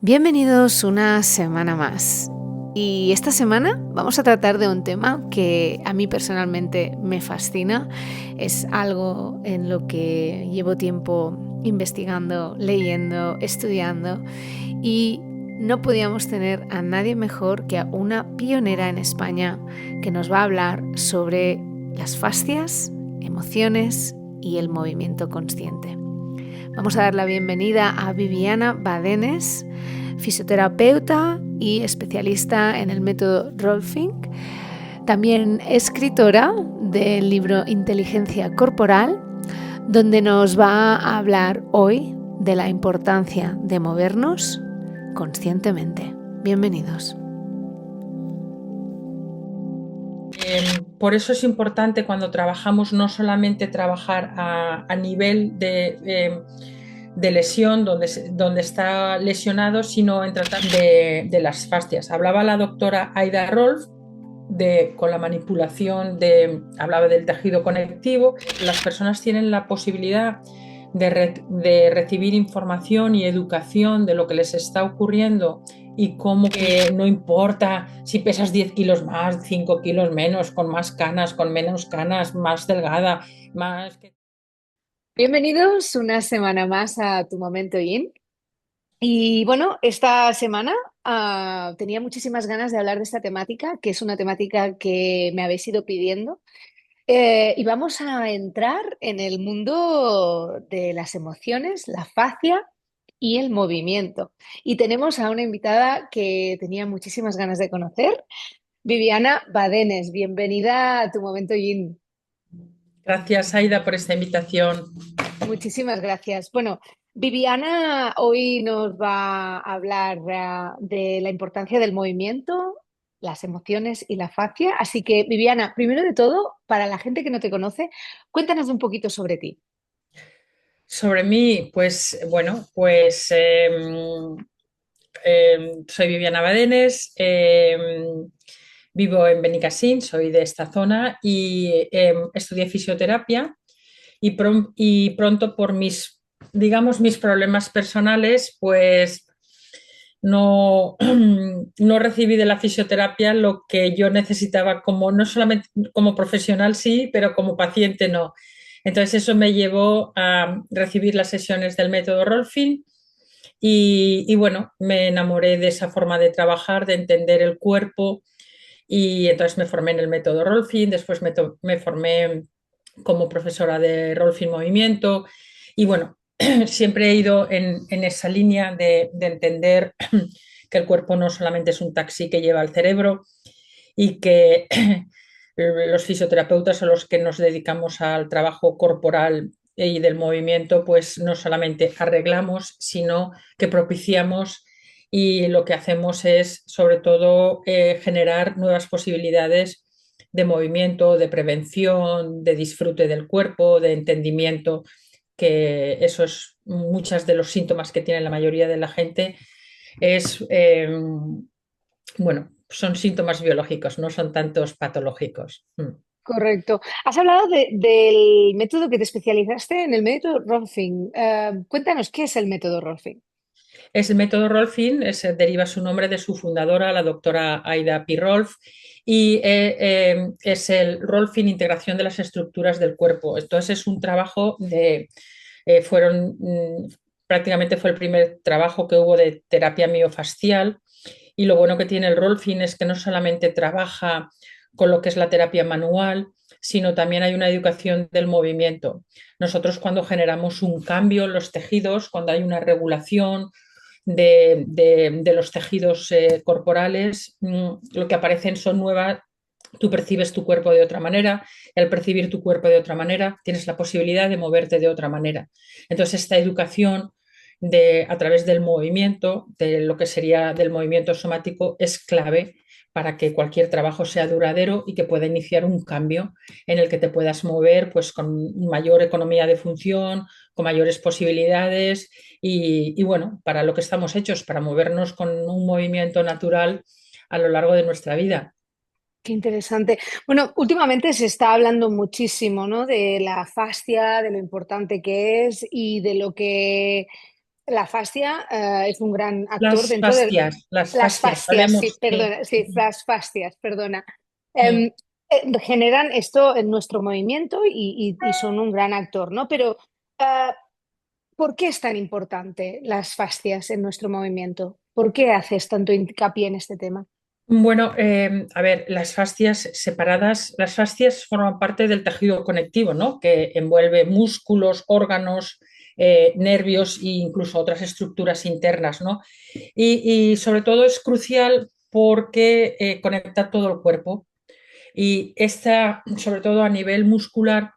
Bienvenidos una semana más. Y esta semana vamos a tratar de un tema que a mí personalmente me fascina. Es algo en lo que llevo tiempo investigando, leyendo, estudiando y no podíamos tener a nadie mejor que a una pionera en España que nos va a hablar sobre las fascias, emociones y el movimiento consciente. Vamos a dar la bienvenida a Viviana Badenes, fisioterapeuta y especialista en el método Rolfing, también escritora del libro Inteligencia Corporal, donde nos va a hablar hoy de la importancia de movernos conscientemente. Bienvenidos. Por eso es importante cuando trabajamos no solamente trabajar a nivel de lesión, donde está lesionado, sino en tratar de las fascias. Hablaba la doctora Aida Rolf con la manipulación hablaba del tejido conectivo. Las personas tienen la posibilidad de recibir información y educación de lo que les está ocurriendo y cómo que no importa si pesas 10 kilos más, 5 kilos menos, con más canas, con menos canas, más delgada, más... Bienvenidos una semana más a Tu Momento Yin. Y bueno, esta semana tenía muchísimas ganas de hablar de esta temática, que es una temática que me habéis ido pidiendo. Y vamos a entrar en el mundo de las emociones, la fascia y el movimiento. Y tenemos a una invitada que tenía muchísimas ganas de conocer, Viviana Badenes. Bienvenida a Tu Momento Yin. Gracias, Aida, por esta invitación. Muchísimas gracias. Bueno, Viviana hoy nos va a hablar de la importancia del movimiento, las emociones y la fascia. Así que, Viviana, primero de todo, para la gente que no te conoce, cuéntanos un poquito sobre ti. Sobre mí, pues bueno, soy Viviana Badenes, vivo en Benicassim, soy de esta zona y estudié fisioterapia y pronto por digamos, mis problemas personales, pues no, no recibí de la fisioterapia lo que yo necesitaba como, no solamente como profesional, sí, pero como paciente no. Entonces eso me llevó a recibir las sesiones del método Rolfing y bueno, me enamoré de esa forma de trabajar, de entender el cuerpo y entonces me formé en el método Rolfing, después me formé como profesora de Rolfing Movimiento y bueno, siempre he ido en esa línea de entender que el cuerpo no solamente es un taxi que lleva al cerebro y que los fisioterapeutas o los que nos dedicamos al trabajo corporal y del movimiento, pues no solamente arreglamos, sino que propiciamos y lo que hacemos es sobre todo generar nuevas posibilidades de movimiento, de prevención, de disfrute del cuerpo, de entendimiento, que eso es muchos de los síntomas que tiene la mayoría de la gente, es, bueno, son síntomas biológicos, no son tantos patológicos. Correcto. Has hablado del método que te especializaste en el método Rolfing. Cuéntanos, ¿qué es el método Rolfing? Es el método Rolfing, deriva su nombre de su fundadora, la doctora Aida P. Rolf, y es el Rolfing integración de las estructuras del cuerpo. Entonces es un trabajo fueron, prácticamente fue el primer trabajo que hubo de terapia miofascial y lo bueno que tiene el Rolfing es que no solamente trabaja con lo que es la terapia manual, sino también hay una educación del movimiento. Nosotros cuando generamos un cambio en los tejidos, cuando hay una regulación de los tejidos corporales, lo que aparecen son nuevas, tú percibes tu cuerpo de otra manera, y al percibir tu cuerpo de otra manera, tienes la posibilidad de moverte de otra manera. Entonces, esta educación a través del movimiento, de lo que sería del movimiento somático, es clave para que cualquier trabajo sea duradero y que pueda iniciar un cambio en el que te puedas mover pues, con mayor economía de función, con mayores posibilidades bueno, para lo que estamos hechos, para movernos con un movimiento natural a lo largo de nuestra vida. Qué interesante. Bueno, últimamente se está hablando muchísimo, ¿no? De la fascia, de lo importante que es y de lo que la fascia es un gran actor dentro de Las las fascias, fascias, sí, hablemos, sí. perdona, sí, las fascias, perdona. Mm. Em, Generan esto en nuestro movimiento y son un gran actor, ¿no? Pero eh, ¿por qué es tan importante las fascias en nuestro movimiento? ¿Por qué haces tanto hincapié en este tema? Bueno, a ver, las fascias separadas, las fascias forman parte del tejido conectivo, ¿no? Que envuelve músculos, órganos, nervios e incluso otras estructuras internas, ¿no? Y sobre todo es crucial porque conecta todo el cuerpo. Y esta, sobre todo a nivel muscular,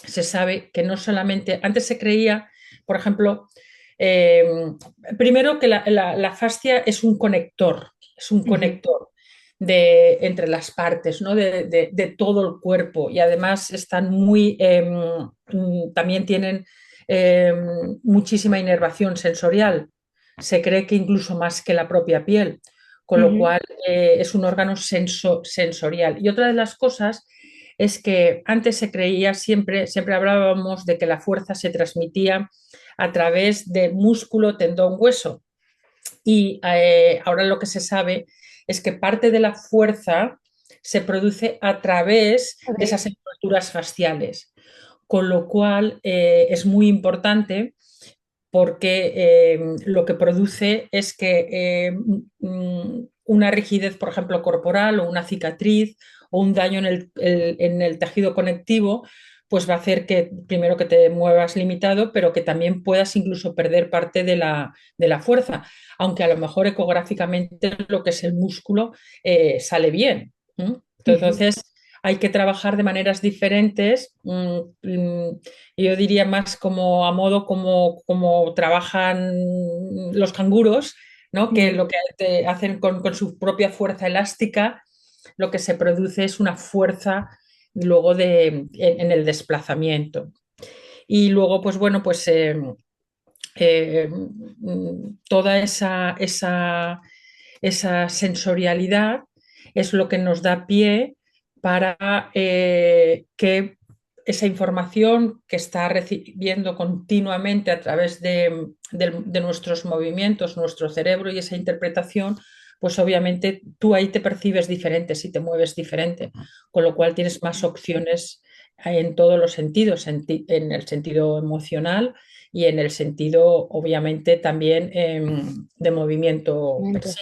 se sabe que no solamente, antes se creía, por ejemplo, eh, primero que la fascia es un Ujú, conector entre las partes, ¿no? De todo el cuerpo y además están muy, también tienen eh, muchísima inervación sensorial. Se cree que incluso más que la propia piel, con lo ujú, cual es un órgano sensorial. Y otra de las cosas es que antes se creía siempre hablábamos de que la fuerza se transmitía a través de músculo, tendón, hueso. Y ahora lo que se sabe es que parte de la fuerza se produce a través de ok, esas estructuras fasciales, con lo cual es muy importante porque lo que produce es que una rigidez, por ejemplo, corporal o una cicatriz o un daño en el tejido conectivo, pues va a hacer que primero que te muevas limitado, pero que también puedas incluso perder parte de la fuerza, aunque a lo mejor ecográficamente lo que es el músculo sale bien. ¿Mm? ujú, Entonces, hay que trabajar de maneras diferentes. Yo diría más como a modo como trabajan los canguros, ¿no? Que ujú. lo que hacen con su propia fuerza elástica, lo que se produce es una fuerza luego en el desplazamiento. Y luego, pues bueno, pues eh, toda esa sensorialidad es lo que nos da pie para que esa información que está recibiendo continuamente a través de nuestros movimientos, nuestro cerebro y esa interpretación, pues obviamente tú ahí te percibes diferente si te mueves diferente, con lo cual tienes más opciones en todos los sentidos, en el sentido emocional y en el sentido, obviamente, también de movimiento per se.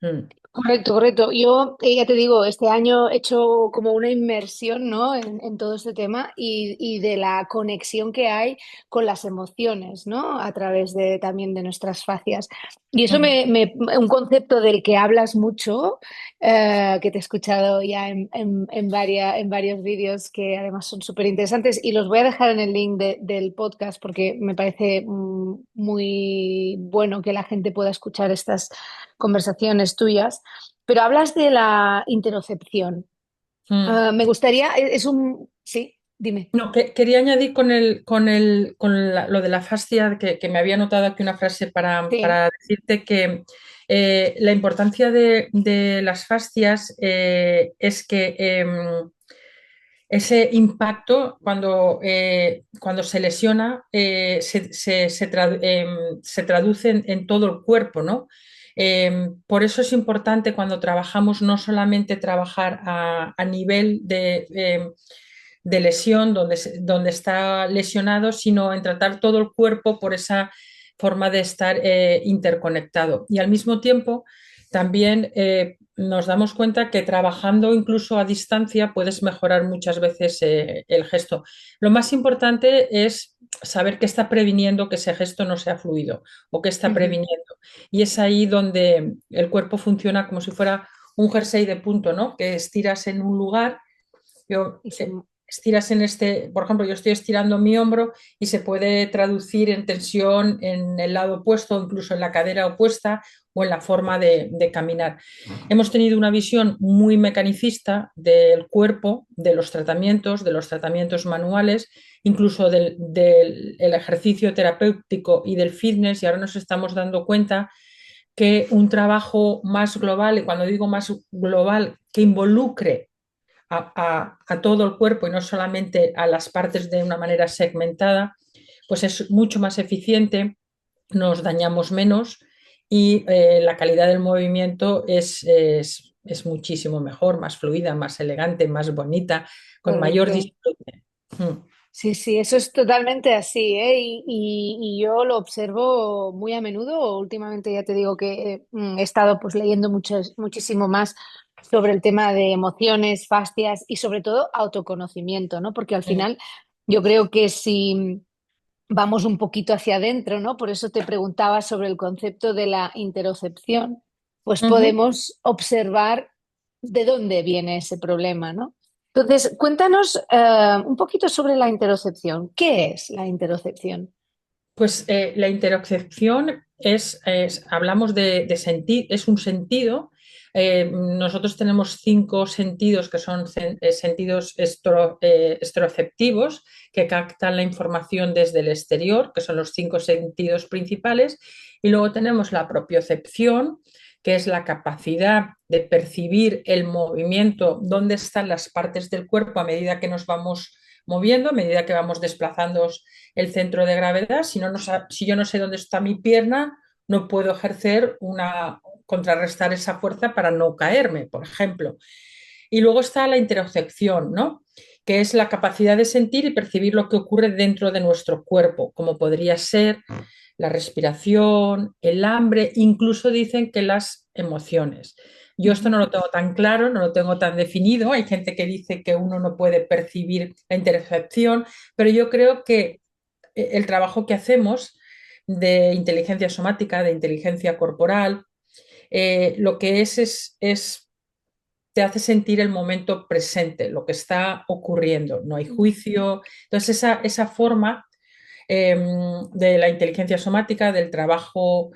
Mm. Correcto, correcto. Yo ya te digo, este año he hecho como una inmersión, ¿no? En todo este tema y de la conexión que hay con las emociones, ¿no? A través de también de nuestras fascias. Y eso Mm. un concepto del que hablas mucho, que te he escuchado ya en varios vídeos que además son súper interesantes y los voy a dejar en el link del podcast porque me parece muy bueno que la gente pueda escuchar estas conversaciones tuyas, pero hablas de la interocepción. Mm. Me gustaría, es un... Sí, dime. No, quería añadir lo de la fascia, que me había notado aquí una frase Sí. para decirte que la importancia de las fascias es que ese impacto cuando se lesiona se traduce en todo el cuerpo, ¿no? Por eso es importante cuando trabajamos no solamente trabajar a nivel de lesión donde está lesionado, sino en tratar todo el cuerpo por esa forma de estar interconectado. Y al mismo tiempo, también nos damos cuenta que trabajando incluso a distancia puedes mejorar muchas veces el gesto. Lo más importante es saber que está previniendo que ese gesto no sea fluido o que está Ujú. previniendo. Y es ahí donde el cuerpo funciona como si fuera un jersey de punto, ¿no? Que estiras en un lugar. Yo, Y se- estiras en este, por ejemplo, yo estoy estirando mi hombro y se puede traducir en tensión en el lado opuesto, incluso en la cadera opuesta o en la forma de caminar. Hemos tenido una visión muy mecanicista del cuerpo, de los tratamientos manuales, incluso del ejercicio terapéutico y del fitness, y ahora nos estamos dando cuenta que un trabajo más global, y cuando digo más global, que involucre a todo el cuerpo y no solamente a las partes de una manera segmentada, pues es mucho más eficiente nos dañamos menos y la calidad del movimiento es muchísimo mejor, más fluida, más elegante, más bonita, con mayor Correcto. disfrute. Mm, Sí, sí, eso es totalmente así, ¿eh? Y yo lo observo muy a menudo. Últimamente ya te digo que he estado pues leyendo muchísimo más sobre el tema de emociones, fastias y sobre todo autoconocimiento, ¿no? Porque al mm, final yo creo que si vamos un poquito hacia adentro, ¿no? Por eso te preguntaba sobre el concepto de la interocepción, pues ujú. podemos observar de dónde viene ese problema, ¿no? Entonces, cuéntanos un poquito sobre la interocepción. ¿Qué es la interocepción? Pues la interocepción hablamos de sentir, es un sentido. Nosotros tenemos 5 sentidos que son sentidos estereoceptivos que captan la información desde el exterior, que son los 5 sentidos principales. Y luego tenemos la propiocepción, que es la capacidad de percibir el movimiento, dónde están las partes del cuerpo a medida que nos vamos moviendo, a medida que vamos desplazando el centro de gravedad. Si yo no sé dónde está mi pierna, no puedo contrarrestar esa fuerza para no caerme, por ejemplo. Y luego está la interocepción, ¿no? Que es la capacidad de sentir y percibir lo que ocurre dentro de nuestro cuerpo, como podría ser la respiración, el hambre, incluso dicen que las emociones. Yo esto no lo tengo tan claro, no lo tengo tan definido. Hay gente que dice que uno no puede percibir la interocepción, pero yo creo que el trabajo que hacemos de inteligencia somática, de inteligencia corporal, lo que es, te hace sentir el momento presente, lo que está ocurriendo, no hay juicio. Entonces, esa forma eh, de la inteligencia somática, del trabajo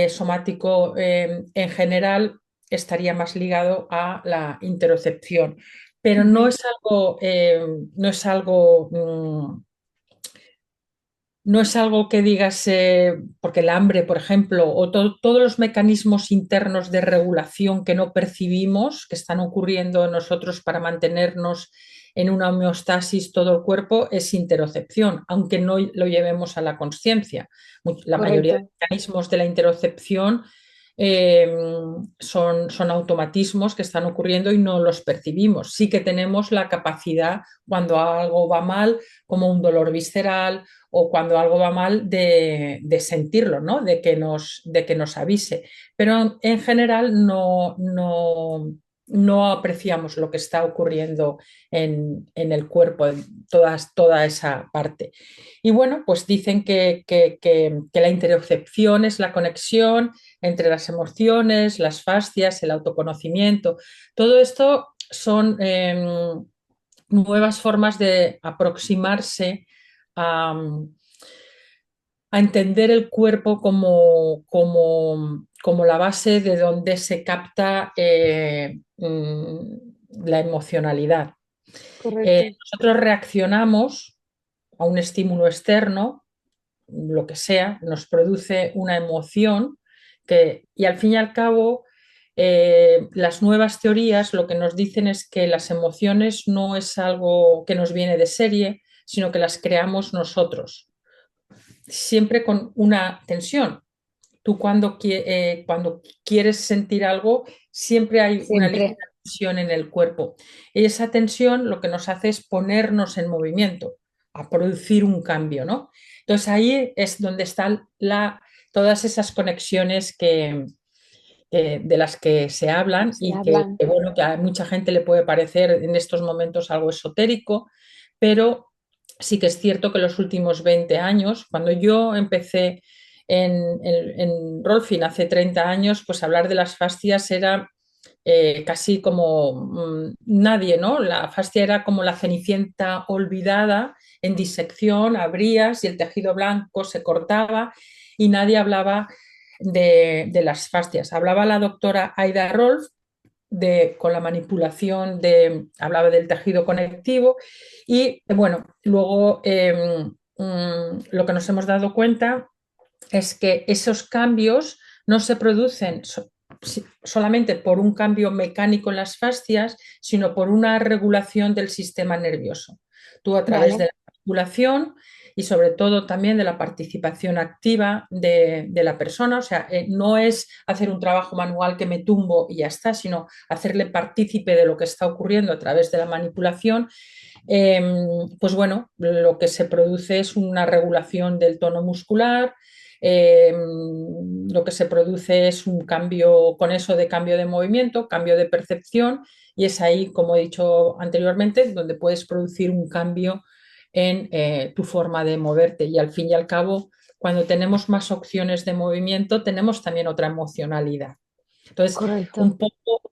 somático en general, estaría más ligado a la interocepción. Pero no Ujú. es algo, no es algo no es algo que digas, porque el hambre, por ejemplo, o todos los mecanismos internos de regulación que no percibimos, que están ocurriendo en nosotros para mantenernos en una homeostasis todo el cuerpo, es interocepción, aunque no lo llevemos a la consciencia. La mayoría de Correcto. los mecanismos de la interocepción eh, son automatismos que están ocurriendo y no los percibimos. Sí que tenemos la capacidad, cuando algo va mal, como un dolor visceral, o cuando algo va mal de sentirlo, ¿no? De que nos avise. Pero en general no apreciamos lo que está ocurriendo en el cuerpo, en toda esa parte. Y bueno, pues dicen que la interocepción es la conexión entre las emociones, las fascias, el autoconocimiento. Todo esto son nuevas formas de aproximarse a, a entender el cuerpo como la base de donde se capta la emocionalidad. Correcto. Nosotros reaccionamos a un estímulo externo, lo que sea, nos produce una emoción y al fin y al cabo las nuevas teorías lo que nos dicen es que las emociones no es algo que nos viene de serie, sino que las creamos nosotros siempre con una tensión. Tú cuando quieres sentir algo, siempre hay una ligera Siempre. tensión en el cuerpo. Y esa tensión lo que nos hace es ponernos en movimiento, a producir un cambio, ¿no? Entonces ahí es donde están todas esas conexiones de las que se hablan Se y hablan. bueno, que a mucha gente le puede parecer en estos momentos algo esotérico, pero sí que es cierto que los últimos 20 años, cuando yo empecé en Rolfing hace 30 años, pues hablar de las fascias era casi como nadie, ¿no? La fascia era como la cenicienta olvidada en disección, abrías y el tejido blanco se cortaba y nadie hablaba de las fascias. Hablaba la doctora Aida Rolf con la manipulación hablaba del tejido conectivo y bueno, luego lo que nos hemos dado cuenta es que esos cambios no se producen solamente por un cambio mecánico en las fascias, sino por una regulación del sistema nervioso. Tú a través de Vale. la articulación y sobre todo también de la participación activa de la persona. O sea, no es hacer un trabajo manual que me tumbo y ya está, sino hacerle partícipe de lo que está ocurriendo a través de la manipulación. eh, pues bueno, lo que se produce es una regulación del tono muscular. eh, lo que se produce es un cambio, con eso de cambio de movimiento, cambio de percepción, y es ahí, como he dicho anteriormente, donde puedes producir un cambio en tu forma de moverte. Y al fin y al cabo, cuando tenemos más opciones de movimiento, tenemos también otra emocionalidad. Entonces, Correcto. un poco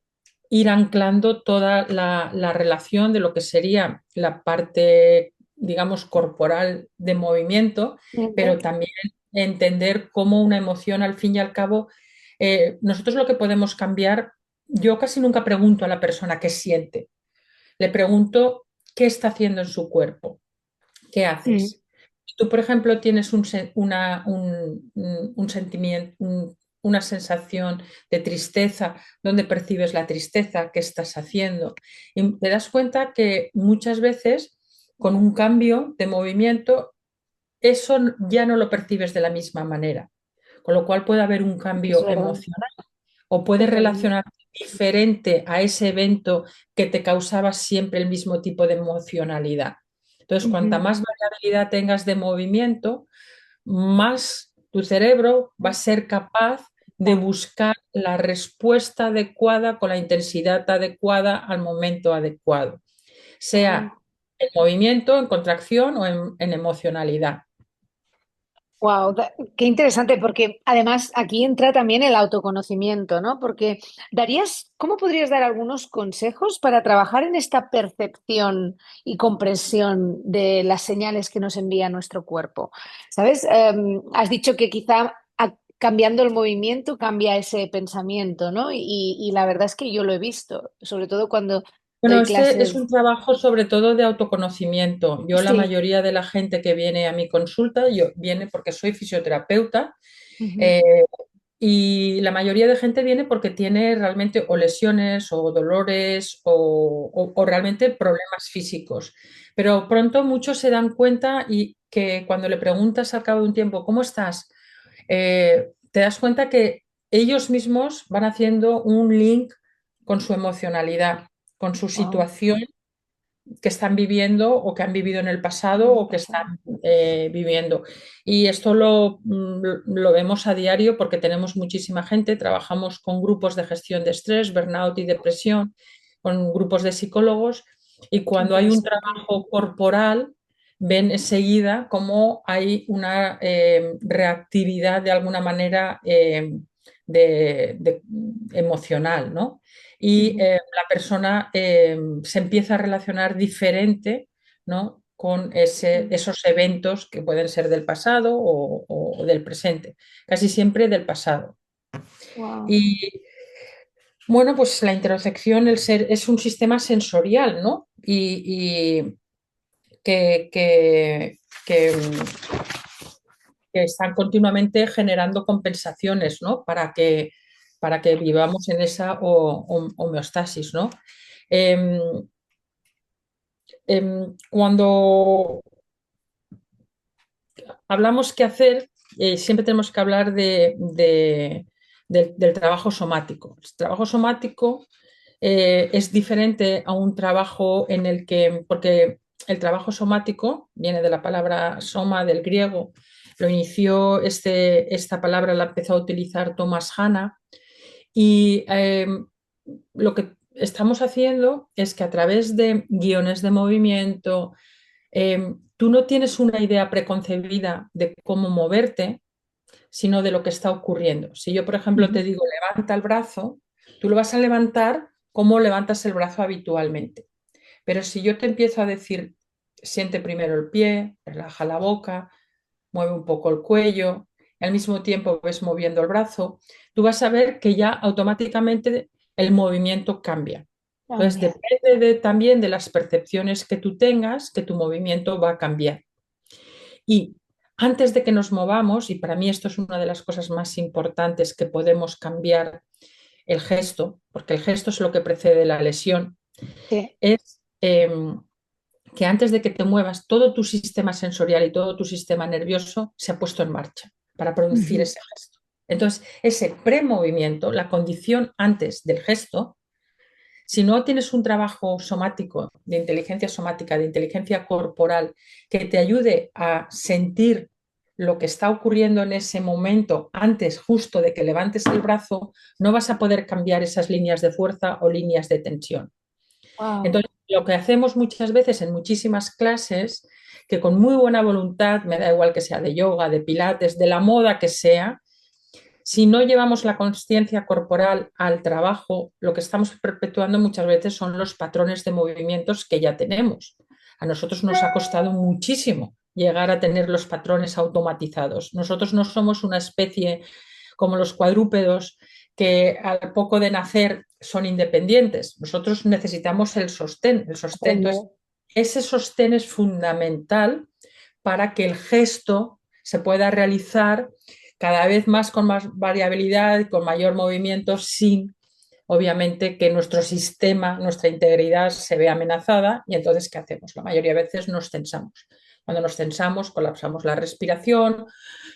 ir anclando toda la relación de lo que sería la parte, digamos, corporal de movimiento, pero Ujú. también entender cómo una emoción, al fin y al cabo, nosotros lo que podemos cambiar, yo casi nunca pregunto a la persona qué siente, le pregunto qué está haciendo en su cuerpo, qué Mm. haces. Si tú, por ejemplo, tienes un sentimiento, una sensación de tristeza, ¿dónde percibes la tristeza? ¿Qué estás haciendo? Y te das cuenta que muchas veces con un cambio de movimiento, eso ya no lo percibes de la misma manera, con lo cual puede haber un Es cambio verdad, emocional o puedes totalmente. relacionarte diferente a ese evento que te causaba siempre el mismo tipo de emocionalidad. Entonces, cuanta Ujú. más variabilidad tengas de movimiento, más tu cerebro va a ser capaz de buscar la respuesta adecuada con la intensidad adecuada al momento adecuado, sea en movimiento, en contracción o en emocionalidad. Wow, qué interesante, porque además aquí entra también el autoconocimiento, ¿no? Porque ¿cómo podrías dar algunos consejos para trabajar en esta percepción y comprensión de las señales que nos envía nuestro cuerpo? ¿Sabes? Has dicho que quizá cambiando el movimiento cambia ese pensamiento, ¿no? Y la verdad es que yo lo he visto, sobre todo cuando Bueno, doy este es clases. un trabajo sobre todo de autoconocimiento. Yo, la Sí. mayoría de la gente que viene a mi consulta, yo viene porque soy fisioterapeuta, Ujú. eh, y la mayoría de gente viene porque tiene realmente o lesiones o dolores o realmente problemas físicos. Pero pronto muchos se dan cuenta y que cuando le preguntas al cabo de un tiempo, ¿cómo estás? Te das cuenta que ellos mismos van haciendo un link con su emocionalidad, con su Wow, situación que están viviendo o que han vivido en el en pasado el o que pasado. están viviendo. Y esto lo vemos a diario porque tenemos muchísima gente, trabajamos con grupos de gestión de estrés, burnout y depresión, con grupos de psicólogos, y Qué cuando hay un interesante. trabajo corporal, ven enseguida cómo hay una reactividad de alguna manera emocional, ¿no? Y Ujú. la persona se empieza a relacionar diferente, ¿no? Con esos eventos que pueden ser del pasado o del presente, casi siempre del pasado. Wow. Y bueno, pues la interocepción, el ser, es un sistema sensorial, ¿no? Y que que están continuamente generando compensaciones, ¿no? Para que vivamos en esa homeostasis, ¿no? Em, cuando hablamos qué hacer, siempre tenemos que hablar del trabajo somático. El trabajo somático es diferente a un trabajo en el que, porque el trabajo somático viene de la palabra soma del griego, lo inició, esta palabra la empezó a utilizar Thomas Hanna, y lo que estamos haciendo es que a través de guiones de movimiento, tú no tienes una idea preconcebida de cómo moverte, sino de lo que está ocurriendo. Si yo, por ejemplo, Ujú. te digo, levanta el brazo, tú lo vas a levantar como levantas el brazo habitualmente. Pero si yo te empiezo a decir, siente primero el pie, relaja la boca, mueve un poco el cuello, y al mismo tiempo ves moviendo el brazo, tú vas a ver que ya automáticamente el movimiento cambia. Entonces, Cambia. depende también de las percepciones que tú tengas, que tu movimiento va a cambiar. Y antes de que nos movamos, y para mí esto es una de las cosas más importantes que podemos cambiar el gesto, porque el gesto es lo que precede la lesión, Sí. es que antes de que te muevas, todo tu sistema sensorial y todo tu sistema nervioso se ha puesto en marcha para producir Ujú. ese gesto. Entonces, ese premovimiento, la condición antes del gesto, si no tienes un trabajo somático, de inteligencia somática, de inteligencia corporal, que te ayude a sentir lo que está ocurriendo en ese momento antes justo de que levantes el brazo, no vas a poder cambiar esas líneas de fuerza o líneas de tensión. Wow. Entonces, lo que hacemos muchas veces en muchísimas clases, que con muy buena voluntad, me da igual que sea de yoga, de pilates, de la moda que sea, si no llevamos la conciencia corporal al trabajo, lo que estamos perpetuando muchas veces son los patrones de movimientos que ya tenemos. A nosotros nos ha costado muchísimo llegar a tener los patrones automatizados. Nosotros no somos una especie como los cuadrúpedos que al poco de nacer son independientes. Nosotros necesitamos el sostén. El sostén, entonces, Aprender. ese sostén es fundamental para que el gesto se pueda realizar cada vez más con más variabilidad y con mayor movimiento sin, obviamente, que nuestro sistema, nuestra integridad se vea amenazada. Y entonces, ¿qué hacemos? La mayoría de veces nos tensamos. Cuando nos tensamos, colapsamos la respiración,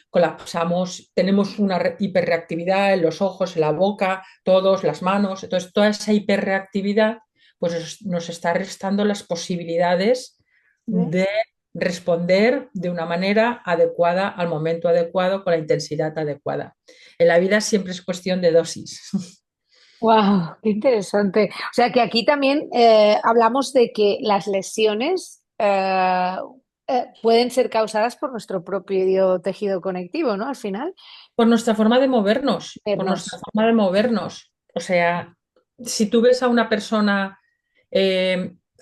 colapsamos, tenemos una hiperreactividad en los ojos, en la boca, todos, las manos. Entonces, toda esa hiperreactividad pues nos está restando las posibilidades ¿Ves? de responder de una manera adecuada al momento adecuado, con la intensidad adecuada. En la vida siempre es cuestión de dosis. Wow, qué interesante. O sea que aquí también hablamos de que las lesiones pueden ser causadas por nuestro propio tejido conectivo, ¿no? Al final, Por nuestra forma de movernos, por nuestra vernos. forma de movernos. O sea, si tú ves a una persona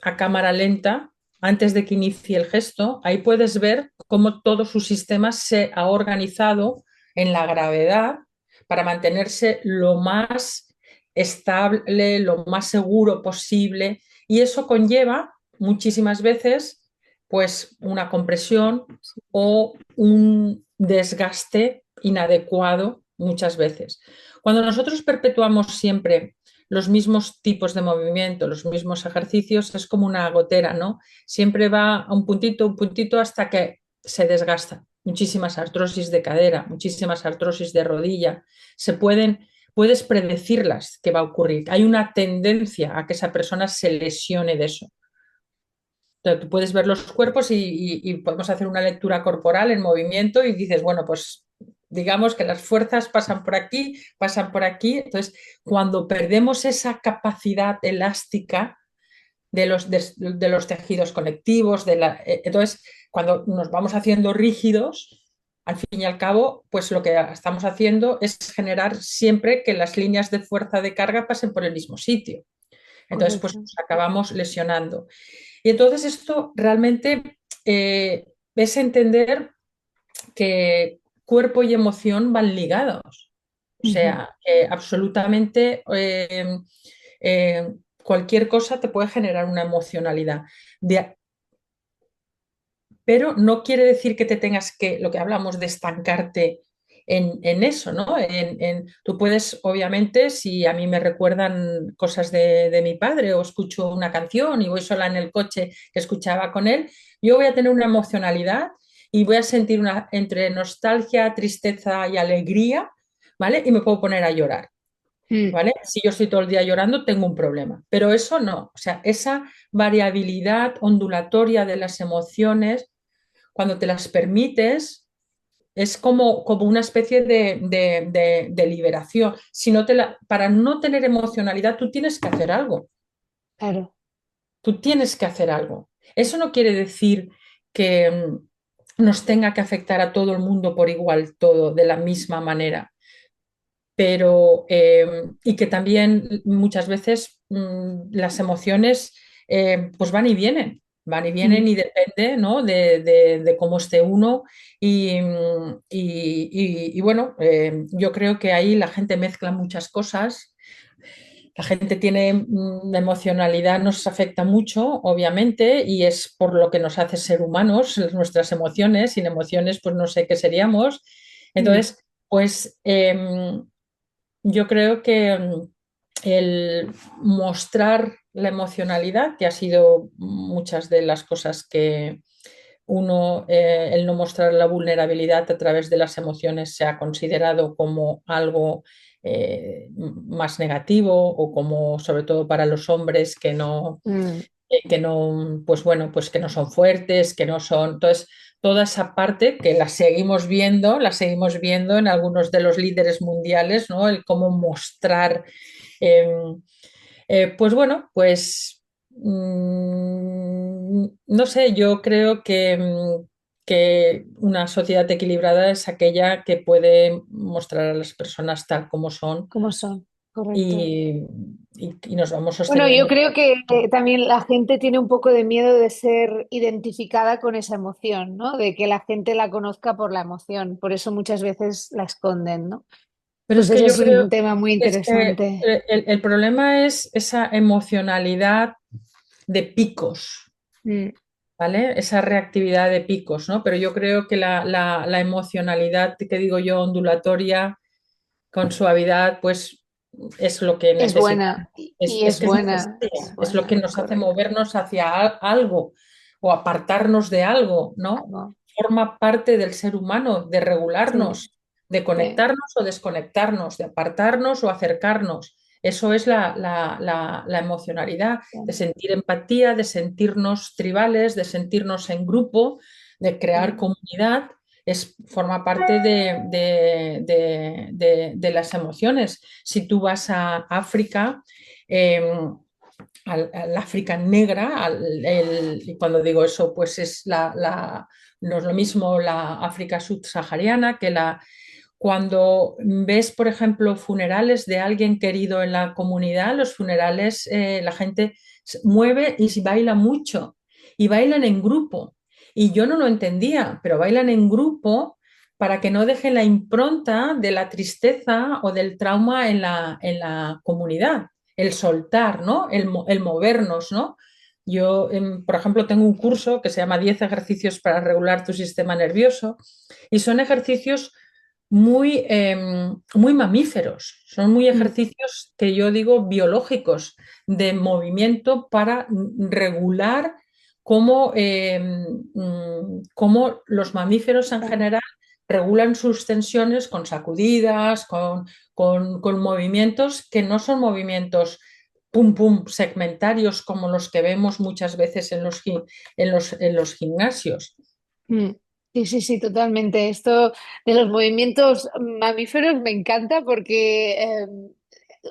a cámara lenta, antes de que inicie el gesto, ahí puedes ver cómo todo su sistema se ha organizado en la gravedad para mantenerse lo más estable, lo más seguro posible. Y eso conlleva muchísimas veces pues una compresión o un desgaste inadecuado muchas veces. Cuando nosotros perpetuamos siempre los mismos tipos de movimiento, los mismos ejercicios, es como una gotera, ¿no? Siempre va a un puntito hasta que se desgasta. Muchísimas artrosis de cadera, muchísimas artrosis de rodilla, puedes predecirlas que va a ocurrir. Hay una tendencia a que esa persona se lesione de eso. Entonces, tú puedes ver los cuerpos y podemos hacer una lectura corporal en movimiento y dices, bueno, pues digamos que las fuerzas pasan por aquí, pasan por aquí. Entonces, cuando perdemos esa capacidad elástica de los tejidos conectivos, entonces, cuando nos vamos haciendo rígidos, al fin y al cabo, pues lo que estamos haciendo es generar siempre que las líneas de fuerza de carga pasen por el mismo sitio. Entonces, pues Correcto. nos acabamos lesionando. Y entonces esto realmente es entender que cuerpo y emoción van ligados. O Ujú. sea, absolutamente eh, cualquier cosa te puede generar una emocionalidad. De, pero no quiere decir que te tengas que, lo que hablamos de estancarte en eso, ¿no? Tú puedes, obviamente, si a mí me recuerdan cosas de mi padre o escucho una canción y voy sola en el coche que escuchaba con él, yo voy a tener una emocionalidad y voy a sentir una entre nostalgia, tristeza y alegría, ¿vale? Y me puedo poner a llorar. Mm. ¿Vale? Si yo estoy todo el día llorando, tengo un problema. Pero eso no, o sea, esa variabilidad ondulatoria de las emociones cuando te las permites, es como una especie de liberación. Si no para no tener emocionalidad, tú tienes que hacer algo. Claro. Tú tienes que hacer algo. Eso no quiere decir que nos tenga que afectar a todo el mundo por igual, todo de la misma manera. Pero, y que también muchas veces las emociones pues van y Mm. vienen y depende, ¿no? de cómo esté uno y bueno, yo creo que ahí la gente mezcla muchas cosas. La gente tiene emocionalidad, nos afecta mucho, obviamente, y es por lo que nos hace ser humanos, nuestras emociones. Sin emociones, pues no sé qué seríamos. Mm. Entonces, pues yo creo que el mostrar la emocionalidad, que ha sido muchas de las cosas que uno, el no mostrar la vulnerabilidad a través de las emociones se ha considerado como algo más negativo o como sobre todo para los hombres Mm, que no, pues bueno, pues que no son fuertes, que no son. Entonces, toda esa parte que la seguimos viendo en algunos de los líderes mundiales, ¿no? El cómo mostrar, eh, pues bueno, pues no sé, yo creo que una sociedad equilibrada es aquella que puede mostrar a las personas tal como son ¿cómo son? Correcto. y, y nos vamos Bueno, yo sosteniendo. creo que también la gente tiene un poco de miedo de ser identificada con esa emoción, ¿no? De que la gente la conozca por la emoción. Por eso muchas veces la esconden, ¿no? Pero Pues es que ese yo es creo un tema muy es que interesante. el problema es esa emocionalidad de picos, Mm, ¿vale? Esa reactividad de picos, ¿no? Pero yo creo que la emocionalidad, que digo yo, ondulatoria, con suavidad, pues es lo que es necesitamos, buena y es es buena, es necesaria, es lo que buena, nos hace correcto. movernos hacia algo o apartarnos de algo, ¿no? Algo. Forma parte del ser humano, de Sí, regularnos, de sí. conectarnos o desconectarnos, de apartarnos o acercarnos. Eso es la emocionalidad, de Sí, sentir empatía, de sentirnos tribales, de sentirnos en grupo, de crear sí. comunidad forma parte de las emociones. Si tú vas a África, al África negra, y cuando digo eso, pues es no es lo mismo la África subsahariana que cuando ves, por ejemplo, funerales de alguien querido en la comunidad, los funerales, la gente se mueve y baila mucho y bailan en grupo. Y yo no lo entendía, pero bailan en grupo para que no dejen la impronta de la tristeza o del trauma en la comunidad, el soltar, ¿no? El movernos, ¿no? Yo, por ejemplo, tengo un curso que se llama 10 ejercicios para regular tu sistema nervioso y son ejercicios muy mamíferos, son muy Mm, ejercicios que yo digo biológicos de movimiento para regular cómo los mamíferos en claro. general regulan sus tensiones con sacudidas, con movimientos que no son movimientos pum pum segmentarios como los que vemos muchas veces en los gimnasios. Mm. Sí, sí, sí, totalmente. Esto de los movimientos mamíferos me encanta porque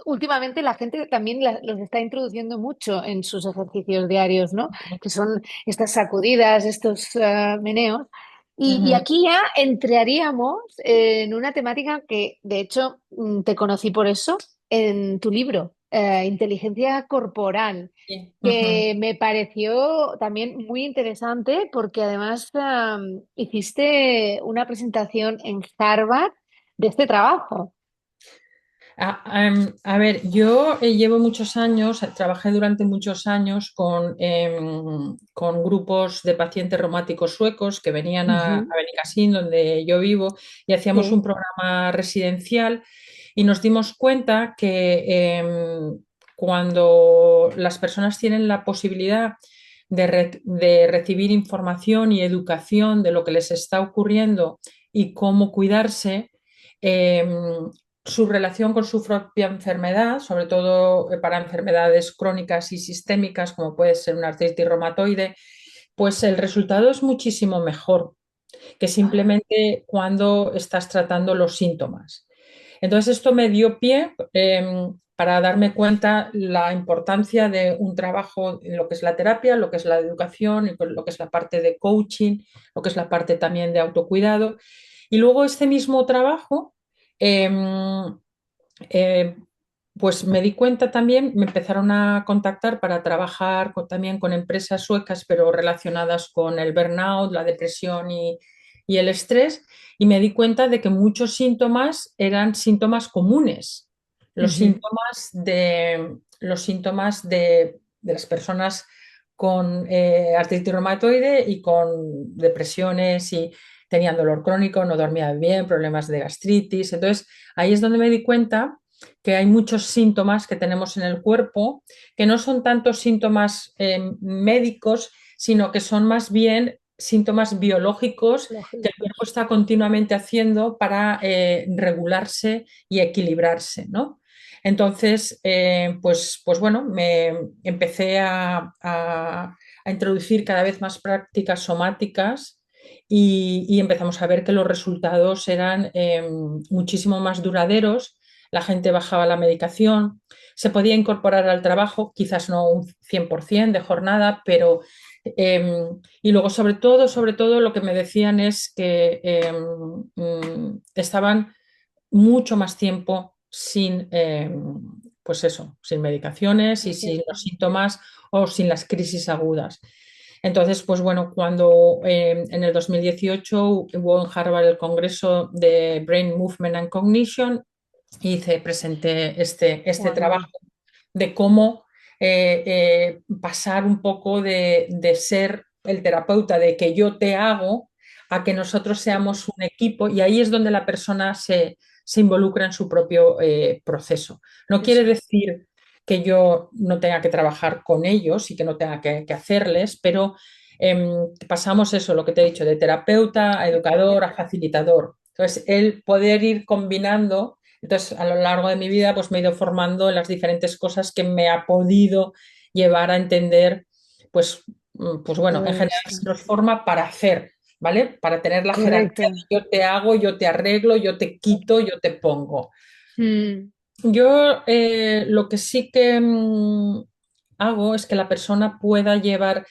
últimamente la gente también los está introduciendo mucho en sus ejercicios diarios, ¿no? Que son estas sacudidas, estos meneos. Y Ujú. aquí ya entraríamos en una temática que, de hecho, te conocí por eso en tu libro, Inteligencia Corporal, Sí. Ujú. que me pareció también muy interesante porque además hiciste una presentación en Harvard de este trabajo. A ver, yo llevo muchos años, trabajé durante muchos años con grupos de pacientes reumáticos suecos que venían a Ujú. Benicassim, donde yo vivo, y hacíamos un Sí, programa residencial y nos dimos cuenta que cuando las personas tienen la posibilidad de recibir información y educación de lo que les está ocurriendo y cómo cuidarse, su relación con su propia enfermedad, sobre todo para enfermedades crónicas y sistémicas, como puede ser una artritis reumatoide, pues el resultado es muchísimo mejor que simplemente cuando estás tratando los síntomas. Entonces, esto me dio pie para darme cuenta la importancia de un trabajo en lo que es la terapia, lo que es la educación, lo que es la parte de coaching, lo que es la parte también de autocuidado. Y luego este mismo trabajo eh, eh, pues me di cuenta también, me empezaron a contactar para trabajar también con empresas suecas, pero relacionadas con el burnout, la depresión y el estrés, y me di cuenta de que muchos síntomas eran síntomas comunes, ujú, los síntomas de las personas con artritis reumatoide y con depresiones y tenían dolor crónico, no dormían bien, problemas de gastritis. Entonces, ahí es donde me di cuenta que hay muchos síntomas que tenemos en el cuerpo, que no son tantos síntomas médicos, sino que son más bien síntomas biológicos que el cuerpo Lógicos. está continuamente haciendo para regularse y equilibrarse, ¿no? Entonces, pues bueno, me empecé a introducir cada vez más prácticas somáticas y empezamos a ver que los resultados eran muchísimo más duraderos. La gente bajaba la medicación, se podía incorporar al trabajo, quizás no un 100% de jornada, pero y luego sobre todo lo que me decían es que estaban mucho más tiempo sin, pues eso, sin medicaciones y sin los síntomas o sin las crisis agudas. Entonces, pues bueno, cuando en el 2018 hubo en Harvard el Congreso de Brain Movement and Cognition, presenté este trabajo Wow. de cómo pasar un poco de ser el terapeuta, de que yo te hago, a que nosotros seamos un equipo y ahí es donde la persona se involucra en su propio proceso. No quiere Eso. decir que yo no tenga que trabajar con ellos y que no tenga que hacerles, pero pasamos eso, lo que te he dicho, de terapeuta a educador a facilitador. Entonces, el poder ir combinando, entonces a lo largo de mi vida pues me he ido formando en las diferentes cosas que me ha podido llevar a entender, pues, pues bueno, en Todo general esto. se nos forma para hacer, ¿vale? Para tener la jerarquía Correcto. de yo te hago, yo te arreglo, yo te quito, yo te pongo. Mm, Yo lo que sí que hago es que la persona pueda llevar